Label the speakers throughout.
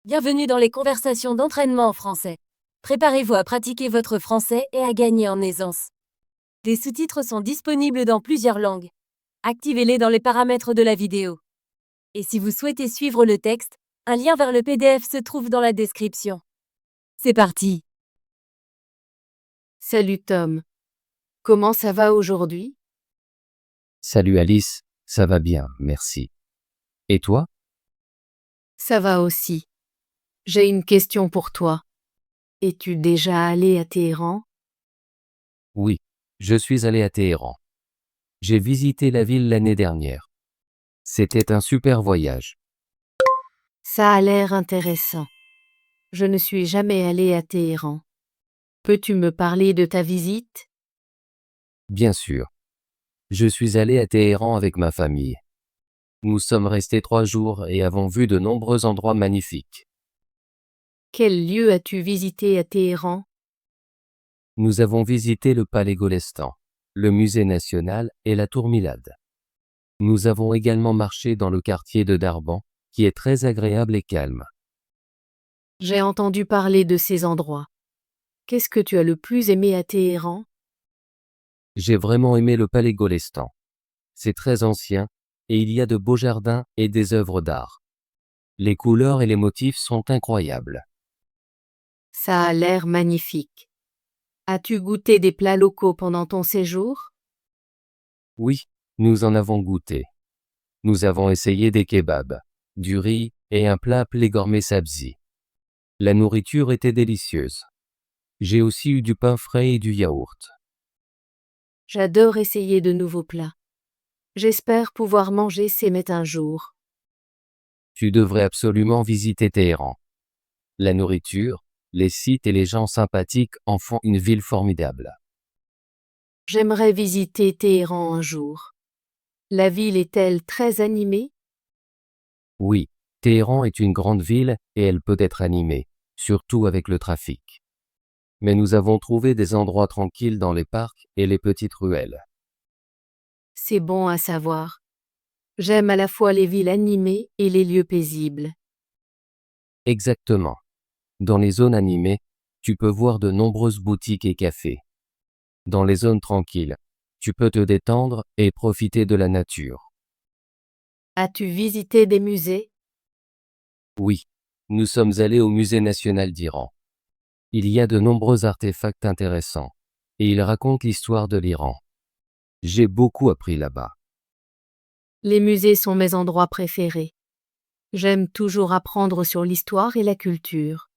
Speaker 1: Bienvenue dans les conversations d'entraînement en français. Préparez-vous à pratiquer votre français et à gagner en aisance. Les sous-titres sont disponibles dans plusieurs langues. Activez-les dans les paramètres de la vidéo. Et si vous souhaitez suivre le texte, un lien vers le PDF se trouve dans la description. C'est parti!
Speaker 2: Salut Tom. Comment ça va aujourd'hui?
Speaker 3: Salut Alice, ça va bien, merci. Et toi?
Speaker 2: Ça va aussi. J'ai une question pour toi. Es-tu déjà allé à Téhéran?
Speaker 3: Oui, je suis allé à Téhéran. J'ai visité la ville l'année dernière. C'était un super voyage.
Speaker 2: Ça a l'air intéressant. Je ne suis jamais allé à Téhéran. Peux-tu me parler de ta visite?
Speaker 3: Bien sûr. Je suis allé à Téhéran avec ma famille. Nous sommes restés 3 jours et avons vu de nombreux endroits magnifiques.
Speaker 2: Quel lieu as-tu visité à Téhéran?
Speaker 3: Nous avons visité le palais Golestan, le musée national et la tour Milad. Nous avons également marché dans le quartier de Darban, qui est très agréable et calme.
Speaker 2: J'ai entendu parler de ces endroits. Qu'est-ce que tu as le plus aimé à Téhéran?
Speaker 3: J'ai vraiment aimé le palais Golestan. C'est très ancien, et il y a de beaux jardins et des œuvres d'art. Les couleurs et les motifs sont incroyables.
Speaker 2: Ça a l'air magnifique. As-tu goûté des plats locaux pendant ton séjour?
Speaker 3: Oui, nous en avons goûté. Nous avons essayé des kebabs, du riz et un plat appelé gourmet sabzi. La nourriture était délicieuse. J'ai aussi eu du pain frais et du yaourt.
Speaker 2: J'adore essayer de nouveaux plats. J'espère pouvoir manger ces mets un jour.
Speaker 3: Tu devrais absolument visiter Téhéran. La nourriture, les sites et les gens sympathiques en font une ville formidable.
Speaker 2: J'aimerais visiter Téhéran un jour. La ville est-elle très animée?
Speaker 3: Oui, Téhéran est une grande ville et elle peut être animée, surtout avec le trafic. Mais nous avons trouvé des endroits tranquilles dans les parcs et les petites ruelles.
Speaker 2: C'est bon à savoir. J'aime à la fois les villes animées et les lieux paisibles.
Speaker 3: Exactement. Dans les zones animées, tu peux voir de nombreuses boutiques et cafés. Dans les zones tranquilles, tu peux te détendre et profiter de la nature.
Speaker 2: As-tu visité des musées?
Speaker 3: Oui, nous sommes allés au Musée national d'Iran. Il y a de nombreux artefacts intéressants, et ils racontent l'histoire de l'Iran. J'ai beaucoup appris là-bas.
Speaker 2: Les musées sont mes endroits préférés. J'aime toujours apprendre sur l'histoire et la culture.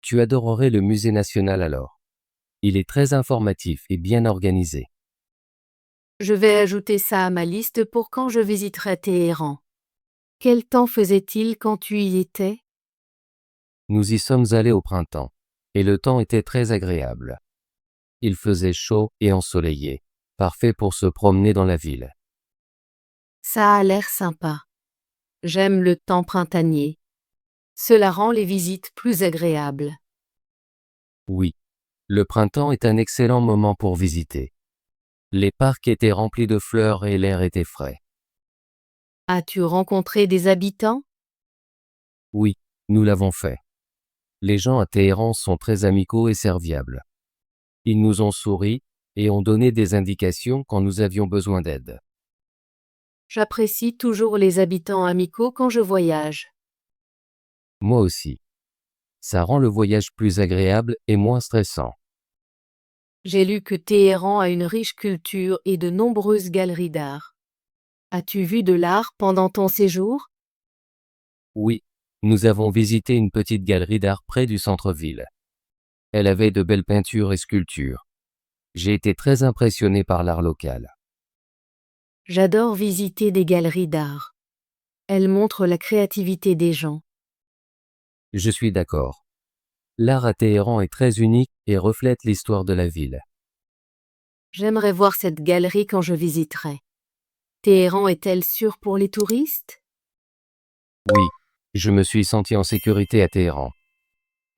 Speaker 3: Tu adorerais le Musée national alors. Il est très informatif et bien organisé.
Speaker 2: Je vais ajouter ça à ma liste pour quand je visiterai Téhéran. Quel temps faisait-il quand tu y étais?
Speaker 3: Nous y sommes allés au printemps, et le temps était très agréable. Il faisait chaud et ensoleillé, parfait pour se promener dans la ville.
Speaker 2: Ça a l'air sympa. J'aime le temps printanier. Cela rend les visites plus agréables.
Speaker 3: Oui, le printemps est un excellent moment pour visiter. Les parcs étaient remplis de fleurs et l'air était frais.
Speaker 2: As-tu rencontré des habitants?
Speaker 3: Oui, nous l'avons fait. Les gens à Téhéran sont très amicaux et serviables. Ils nous ont souri et ont donné des indications quand nous avions besoin d'aide.
Speaker 2: J'apprécie toujours les habitants amicaux quand je voyage.
Speaker 3: Moi aussi. Ça rend le voyage plus agréable et moins stressant.
Speaker 2: J'ai lu que Téhéran a une riche culture et de nombreuses galeries d'art. As-tu vu de l'art pendant ton séjour?
Speaker 3: Oui, nous avons visité une petite galerie d'art près du centre-ville. Elle avait de belles peintures et sculptures. J'ai été très impressionné par l'art local.
Speaker 2: J'adore visiter des galeries d'art. Elles montrent la créativité des gens.
Speaker 3: Je suis d'accord. L'art à Téhéran est très unique et reflète l'histoire de la ville.
Speaker 2: J'aimerais voir cette galerie quand je visiterai. Téhéran est-elle sûre pour les touristes?
Speaker 3: Oui, je me suis senti en sécurité à Téhéran.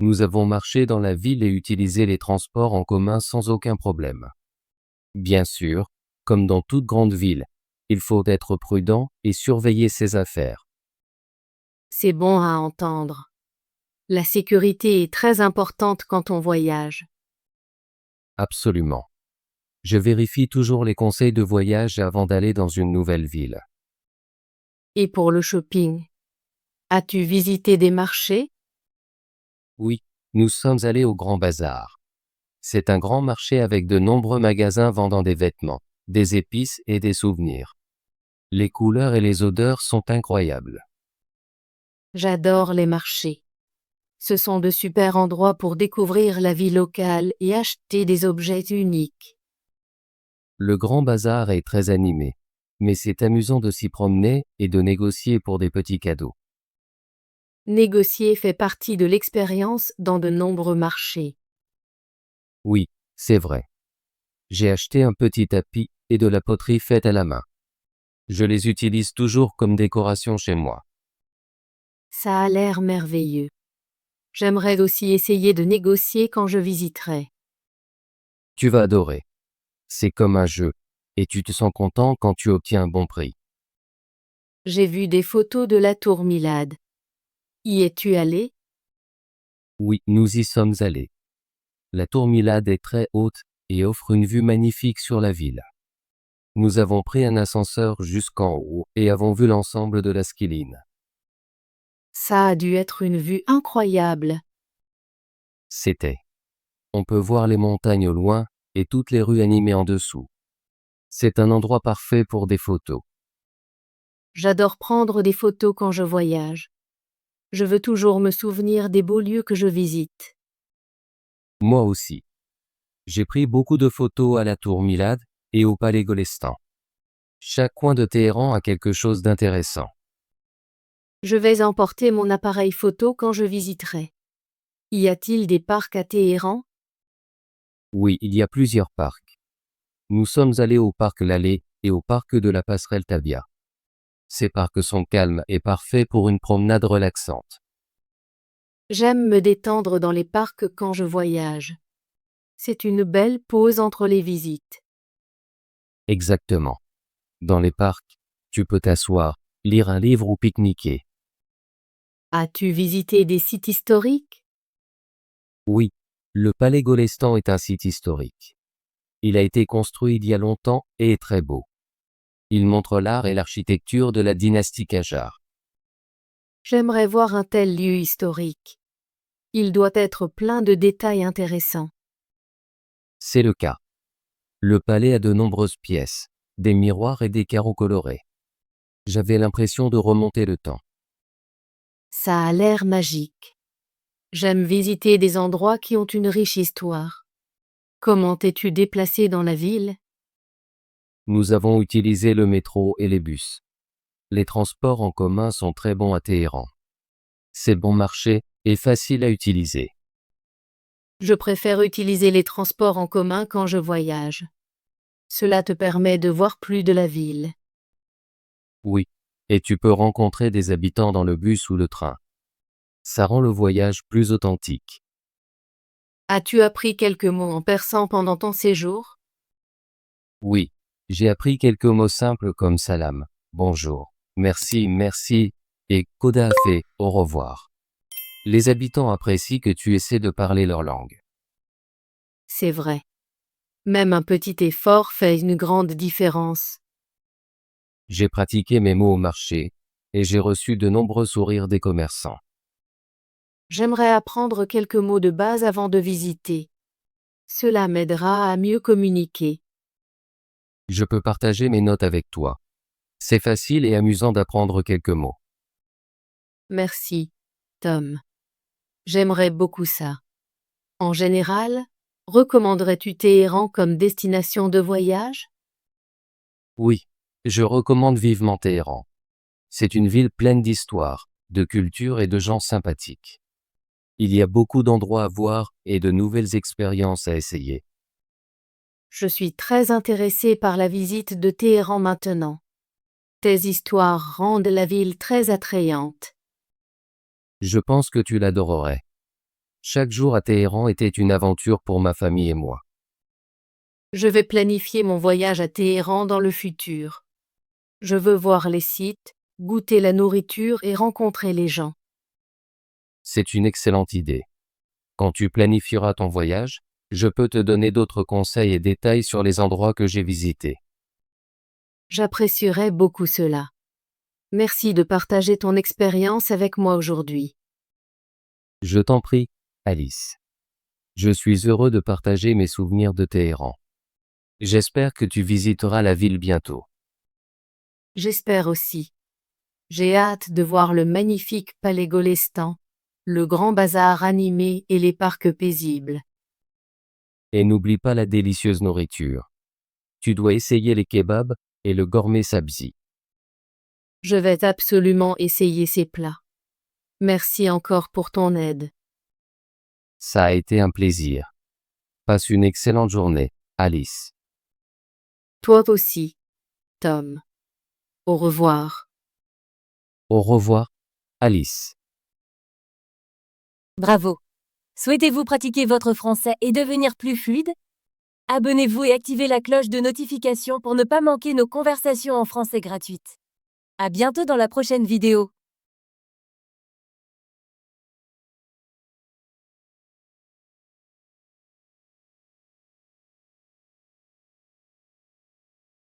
Speaker 3: Nous avons marché dans la ville et utilisé les transports en commun sans aucun problème. Bien sûr, comme dans toute grande ville, il faut être prudent et surveiller ses affaires.
Speaker 2: C'est bon à entendre. La sécurité est très importante quand on voyage.
Speaker 3: Absolument. Je vérifie toujours les conseils de voyage avant d'aller dans une nouvelle ville.
Speaker 2: Et pour le shopping? As-tu visité des marchés?
Speaker 3: Oui, nous sommes allés au Grand Bazar. C'est un grand marché avec de nombreux magasins vendant des vêtements, des épices et des souvenirs. Les couleurs et les odeurs sont incroyables.
Speaker 2: J'adore les marchés. Ce sont de super endroits pour découvrir la vie locale et acheter des objets uniques.
Speaker 3: Le Grand Bazar est très animé, mais c'est amusant de s'y promener et de négocier pour des petits cadeaux.
Speaker 2: Négocier fait partie de l'expérience dans de nombreux marchés.
Speaker 3: Oui, c'est vrai. J'ai acheté un petit tapis et de la poterie faite à la main. Je les utilise toujours comme décoration chez moi.
Speaker 2: Ça a l'air merveilleux. J'aimerais aussi essayer de négocier quand je visiterai.
Speaker 3: Tu vas adorer. C'est comme un jeu, et tu te sens content quand tu obtiens un bon prix.
Speaker 2: J'ai vu des photos de la tour Milad. Y es-tu allé?
Speaker 3: Oui, nous y sommes allés. La tour Milad est très haute et offre une vue magnifique sur la ville. Nous avons pris un ascenseur jusqu'en haut et avons vu l'ensemble de la Skyline.
Speaker 2: Ça a dû être une vue incroyable.
Speaker 3: C'était. On peut voir les montagnes au loin et toutes les rues animées en dessous. C'est un endroit parfait pour des photos.
Speaker 2: J'adore prendre des photos quand je voyage. Je veux toujours me souvenir des beaux lieux que je visite.
Speaker 3: Moi aussi. J'ai pris beaucoup de photos à la tour Milad et au palais Golestan. Chaque coin de Téhéran a quelque chose d'intéressant.
Speaker 2: Je vais emporter mon appareil photo quand je visiterai. Y a-t-il des parcs à Téhéran?
Speaker 3: Oui, il y a plusieurs parcs. Nous sommes allés au parc Laleh et au parc de la passerelle Tabia. Ces parcs sont calmes et parfaits pour une promenade relaxante.
Speaker 2: J'aime me détendre dans les parcs quand je voyage. C'est une belle pause entre les visites.
Speaker 3: Exactement. Dans les parcs, tu peux t'asseoir, lire un livre ou pique-niquer.
Speaker 2: As-tu visité des sites historiques?
Speaker 3: Oui, le palais Golestan est un site historique. Il a été construit il y a longtemps et est très beau. Il montre l'art et l'architecture de la dynastie Qajar.
Speaker 2: J'aimerais voir un tel lieu historique. Il doit être plein de détails intéressants.
Speaker 3: C'est le cas. Le palais a de nombreuses pièces, des miroirs et des carreaux colorés. J'avais l'impression de remonter le temps.
Speaker 2: Ça a l'air magique. J'aime visiter des endroits qui ont une riche histoire. Comment t'es-tu déplacé dans la ville?
Speaker 3: Nous avons utilisé le métro et les bus. Les transports en commun sont très bons à Téhéran. C'est bon marché et facile à utiliser.
Speaker 2: Je préfère utiliser les transports en commun quand je voyage. Cela te permet de voir plus de la ville.
Speaker 3: Oui, et tu peux rencontrer des habitants dans le bus ou le train. Ça rend le voyage plus authentique.
Speaker 2: As-tu appris quelques mots en persan pendant ton séjour?
Speaker 3: Oui, j'ai appris quelques mots simples comme salam, bonjour, merci, merci, et kodafe, au revoir. Les habitants apprécient que tu essaies de parler leur langue.
Speaker 2: C'est vrai. Même un petit effort fait une grande différence.
Speaker 3: J'ai pratiqué mes mots au marché, et j'ai reçu de nombreux sourires des commerçants.
Speaker 2: J'aimerais apprendre quelques mots de base avant de visiter. Cela m'aidera à mieux communiquer.
Speaker 3: Je peux partager mes notes avec toi. C'est facile et amusant d'apprendre quelques mots.
Speaker 2: Merci, Tom. J'aimerais beaucoup ça. En général, recommanderais-tu Téhéran comme destination de voyage?
Speaker 3: Oui, je recommande vivement Téhéran. C'est une ville pleine d'histoire, de culture et de gens sympathiques. Il y a beaucoup d'endroits à voir et de nouvelles expériences à essayer.
Speaker 2: Je suis très intéressée par la visite de Téhéran maintenant. Tes histoires rendent la ville très attrayante.
Speaker 3: Je pense que tu l'adorerais. Chaque jour à Téhéran était une aventure pour ma famille et moi.
Speaker 2: Je vais planifier mon voyage à Téhéran dans le futur. Je veux voir les sites, goûter la nourriture et rencontrer les gens.
Speaker 3: C'est une excellente idée. Quand tu planifieras ton voyage, je peux te donner d'autres conseils et détails sur les endroits que j'ai visités.
Speaker 2: J'apprécierais beaucoup cela. Merci de partager ton expérience avec moi aujourd'hui.
Speaker 3: Je t'en prie, Alice. Je suis heureux de partager mes souvenirs de Téhéran. J'espère que tu visiteras la ville bientôt.
Speaker 2: J'espère aussi. J'ai hâte de voir le magnifique palais Golestan, le grand bazar animé et les parcs paisibles.
Speaker 3: Et n'oublie pas la délicieuse nourriture. Tu dois essayer les kebabs et le gourmet sabzi.
Speaker 2: Je vais absolument essayer ces plats. Merci encore pour ton aide.
Speaker 3: Ça a été un plaisir. Passe une excellente journée, Alice.
Speaker 2: Toi aussi, Tom. Au revoir.
Speaker 3: Au revoir, Alice.
Speaker 1: Bravo! Souhaitez-vous pratiquer votre français et devenir plus fluide? Abonnez-vous et activez la cloche de notification pour ne pas manquer nos conversations en français gratuites. À bientôt dans la prochaine vidéo.